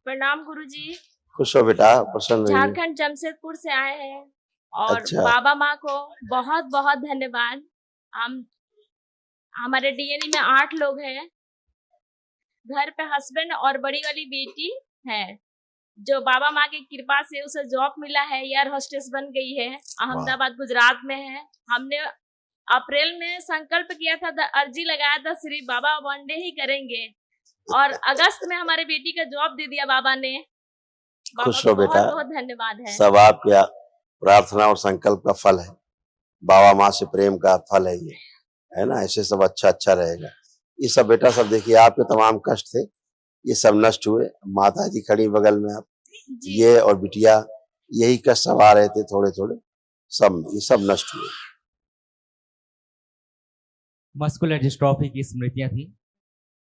प्रणाम गुरुजी। खुश हो बेटा, प्रसन्न रहिए। झारखंड जमशेदपुर से आए हैं और अच्छा। बाबा माँ को बहुत बहुत धन्यवाद। हम हमारे डीएनए में 8 लोग हैं। घर पे हस्बैंड और बड़ी वाली बेटी है, जो बाबा माँ की कृपा से उसे जॉब मिला है, एयर होस्टेस बन गई है, अहमदाबाद गुजरात में है। हमने अप्रैल में संकल्प किया था, अर्जी लगाया था, श्री बाबा वनडे ही करेंगे, और अगस्त में हमारे बेटी का जॉब दे दिया बाबा ने। खुश हो बेटा, बहुत बहुत धन्यवाद है। सब आपके प्रार्थना और संकल्प का फल है, बाबा माँ से प्रेम का फल है ये, है ना। ऐसे सब अच्छा रहेगा। ये सब बेटा सब देखिए, आपके तमाम कष्ट थे ये सब नष्ट हुए। माता जी खड़ी बगल में, आप ये और बिटिया यही कष्ट सवा रहे थे थोड़े थोड़े, सब ये सब नष्ट हुए। मस्कुलर डिस्ट्रॉफी की स्मृतियां थी,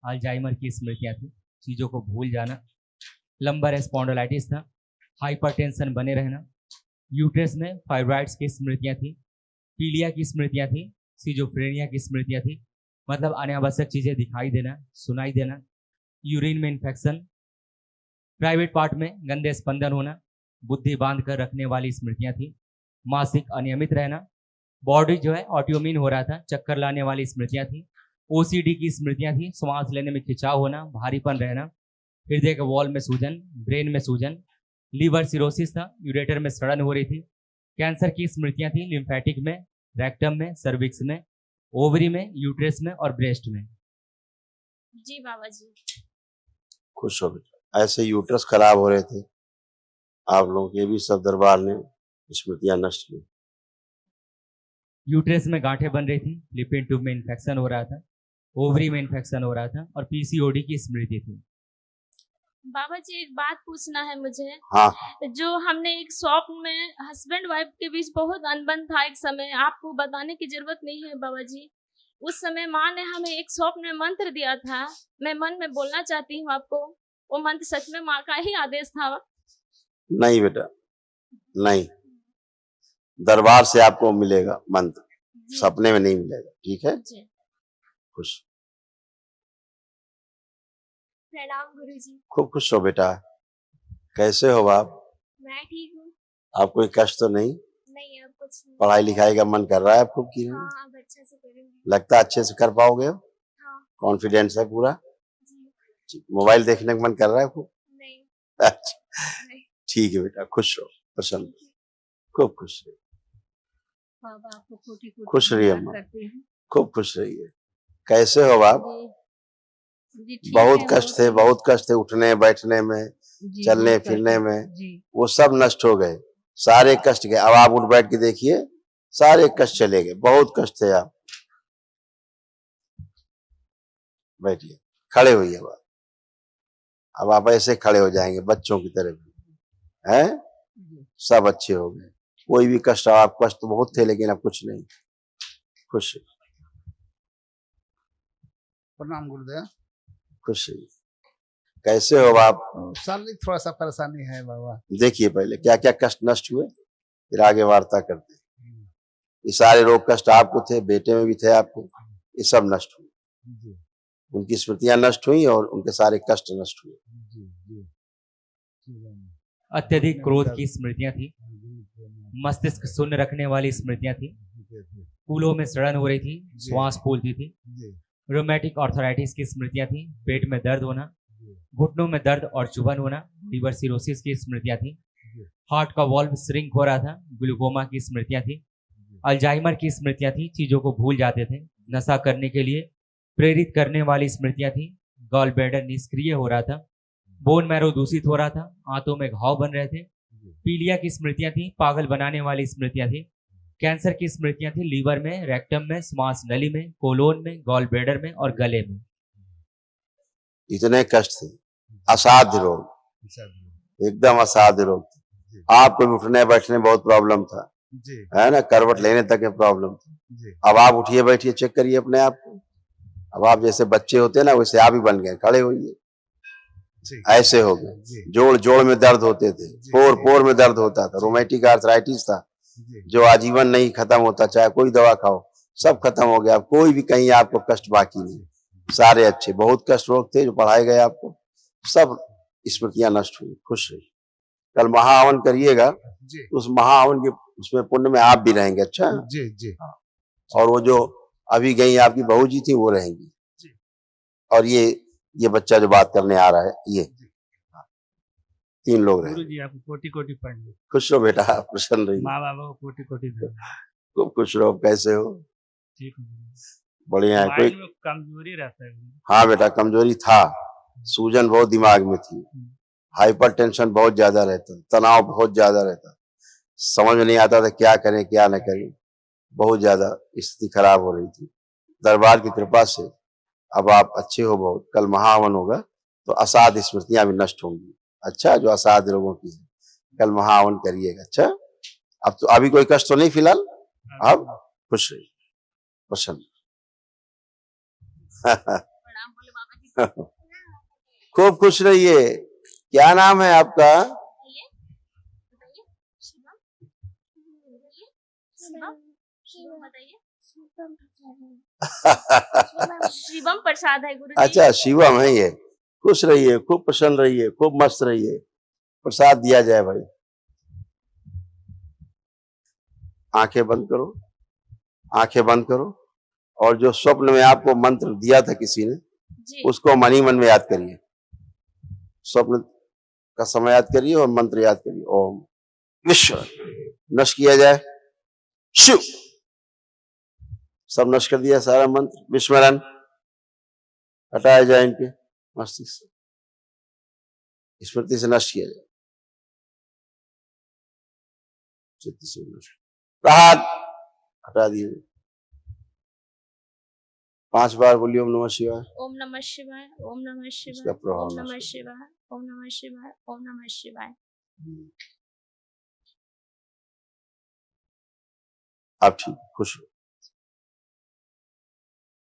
अल्जाइमर की स्मृतियां थी, चीजों को भूल जाना, लंबर स्पॉन्डिलाइटिस था, हाइपरटेंशन बने रहना, यूट्रस में फाइब्राइड्स की स्मृतियां थी, पीलिया की स्मृतियां थी, सिजोफ्रेनिया की स्मृतियां थी, मतलब अनावश्यक चीजें दिखाई देना, सुनाई देना, यूरिन में इन्फेक्शन, प्राइवेट पार्ट में गंदे स्पंदन होना, बुद्धि बांध कर रखने वाली स्मृतियां थी, मासिक अनियमित रहना, बॉडी जो है ऑटोइम्यून हो रहा था, चक्कर लाने वाली स्मृतियां थी, ओसीडी की स्मृतियां थी, सांस लेने में खिंचाव होना, भारीपन रहना, हृदय के वॉल में सूजन, ब्रेन में सूजन, लीवर सिरोसिस था, यूरेटर में सड़न हो रही थी, कैंसर की स्मृतियां थी, लिम्फेटिक में, रेक्टम में, सर्विक्स में, ओवरी में, यूट्रस में और ब्रेस्ट में। जी बाबा जी। खुश हो बेटा, ऐसे यूट्रस खराब हो रहे थे आप लोगों के, भी सब दरबार ने स्मृतियां नष्ट की। यूट्रस में गांठें बन रही थी, लिपिड ट्यूब में इन्फेक्शन हो रहा था, ओवरी में इन्फेक्शन हो रहा था और पीसीओडी की स्मृति थी। बाबा जी एक बात पूछना है मुझे। हाँ। जो हमने एक शॉप में हस्बैंड वाइफ के बीच बहुत अनबन था एक समय, आपको बताने की जरूरत नहीं है बाबा जी। उस समय माँ ने हमें एक शॉप में मंत्र दिया था, मैं मन में बोलना चाहती हूँ आपको, वो मंत्र सच में माँ का ही आदेश था? नहीं बेटा, नहीं, दरबार से आपको मिलेगा मंत्र, सपने में नहीं मिलेगा, ठीक है। खुश। प्रणाम गुरुजी। खूब खुश हो बेटा। कैसे हो आप? मैं ठीक हूँ। आप कोई कष्ट तो नहीं? नहीं, अब कुछ नहीं। पढ़ाई लिखाई का मन कर रहा है आपको कि नहीं? हाँ, अब अच्छे से करेंगे। लगता है अच्छे से कर पाओगे? हाँ। कॉन्फिडेंस है पूरा? जी। मोबाइल देखने का मन कर रहा है आपको? नहीं। अच्छा, ठीक है बेटा, खुश रहो, प्रसन्न, खूब खुश रहिए। बाबा आपको कोटि-कोटि खुश रहिए नमन अम्मा, करते हैं। खूब खुश रहिए। कैसे हो आप? बहुत कष्ट थे, बहुत कष्ट थे उठने बैठने में, चलने फिरने में, वो सब नष्ट हो गए, सारे कष्ट गए। अब आप उठ बैठ के देखिए, सारे कष्ट चले गए, बहुत कष्ट थे आप। बैठिए, खड़े होइए। अब आप ऐसे खड़े हो जाएंगे बच्चों की तरह, हैं? सब अच्छे हो गए, कोई भी कष्ट, आप कष्ट तो बहुत थे लेकिन अब कुछ नहीं। खुश। प्रणाम गुरुदेव। खुश। कैसे हो आप? शारीरिक थोड़ा सा परेशानी है बाबा। देखिए पहले क्या क्या कष्ट नष्ट हुए, फिर आगे वार्ता करते हैं। ये सारे रोग कष्ट आपको थे, बेटे में भी थे आपको, ये सब नष्ट हुए, उनकी स्मृतियां नष्ट हुई और उनके सारे कष्ट नष्ट हुए। अत्यधिक क्रोध की स्मृतियां थी, मस्तिष्क शून्य रखने वाली स्मृतियां थी, फूलों में सड़न हो रही थी, श्वास फूलती थी, रोमैटिक आर्थराइटिस की स्मृतियां थी, पेट में दर्द होना, घुटनों में दर्द और चुभन होना, लीवर सिरोसिस की स्मृतियां थी, हार्ट का वॉल्व श्रिंक हो रहा था, ग्लूकोमा की स्मृतियां थी, अल्जाइमर की स्मृतियां थी, चीजों को भूल जाते थे, नशा करने के लिए प्रेरित करने वाली स्मृतियां थी, गॉल ब्लैडर निष्क्रिय हो रहा था, बोन मैरो दूषित हो रहा था, आंतों में घाव बन रहे थे, पीलिया की स्मृतियां थी, पागल बनाने वाली स्मृतियां थी, कैंसर की स्मृतियां थी, लीवर में, रेक्टम में, श्वास नली में, कोलोन में, गॉल ब्लैडर में और गले में। इतने कष्ट थे, असाध्य रोग, एकदम असाध्य रोग थे। आपको भी उठने बैठने में बहुत प्रॉब्लम था, है ना, करवट लेने तक के प्रॉब्लम था। अब आप उठिए बैठिए, चेक करिए अपने आप को, अब आप जैसे बच्चे होते ना वैसे आप ही बन गए, खड़े होइए, ऐसे हो गए। जोड़ जोड़ में दर्द होते थे, पोर पोर में दर्द होता था, रोमैटिक आर्थराइटिस था जो आजीवन नहीं खत्म होता, चाहे कोई दवा खाओ, सब खत्म हो गया। कोई भी कहीं आपको कष्ट बाकी नहीं, सारे अच्छे। बहुत कष्ट रोग थे जो पढ़ाए गए आपको, सब स्मृतियां नष्ट हुई। खुश रहिए। कल महाहवन करिएगा, जी उस महाहवन के उसमें पुण्य में आप भी रहेंगे। अच्छा, जी जी और वो जो अभी गई आपकी बहू जी थी वो रहेंगी। जी। और ये बच्चा जो बात करने आ रहा है, ये 3 लोग गुरु रहेंगे। जी आपको कोटि कोटि प्रणाम। खुश रहो बेटा, प्रसन्न रहिए, माँ बाबा को कोटि कोटि धन्यवाद। खूब खुश रहो। कैसे हो? ठीक है गुरु। बढ़िया है। कोई माइंड में कमजोरी रहता है गुरु। हाँ बेटा, कमजोरी था, सूजन बहुत दिमाग में थी, हाइपर टेंशन बहुत ज्यादा रहता, तनाव बहुत ज्यादा रहता, समझ में नहीं आता था क्या करें क्या न करें, बहुत ज्यादा स्थिति खराब हो रही थी। दरबार की कृपा से अब आप अच्छे हो बहुत। कल महाहवन होगा तो असाध स्मृतियां भी नष्ट होंगी। अच्छा, जो असाध लोगों की है, कल महाहवन करिएगा। अच्छा, अब तो अभी कोई कष्ट तो नहीं फिलहाल, अब खुश रहिए, प्रसन्न। प्रणाम बोले बाबा जी। खूब खुश रहिए। क्या नाम है आपका? बताइए बताइए। शिवम शिवम बताइए। शिवम प्रसाद है गुरु जी। अच्छा, शिवम है ये। खुश रहिए, खूब प्रसन्न रहिए, खूब मस्त रहिए। प्रसाद दिया जाए भाई। आंखें बंद करो, आंखें बंद करो, और जो स्वप्न में आपको मंत्र दिया था किसी ने, जी उसको मन ही मन में याद करिए। स्वप्न का समय याद करिए और मंत्र याद करिए। ओम विश्व नष्ट किया जाए, शिव। सब नष्ट कर दिया, सारा मंत्र विस्मरण हटाया जाए, इनके मस्तिष्क से, स्मृति से नष्ट किया जाए, चित्त से नष्ट, प्रहार हटा दिए। 5 बार बोलिए ओम नमः शिवाय। ओम नमः शिवाय। ओम नमः इसका शिवाय। प्रभाव ओम नमः नष्ट शिवाय। ओम नमः शिवाय। ओम नमः शिवाय। आप ठीक खुश हो।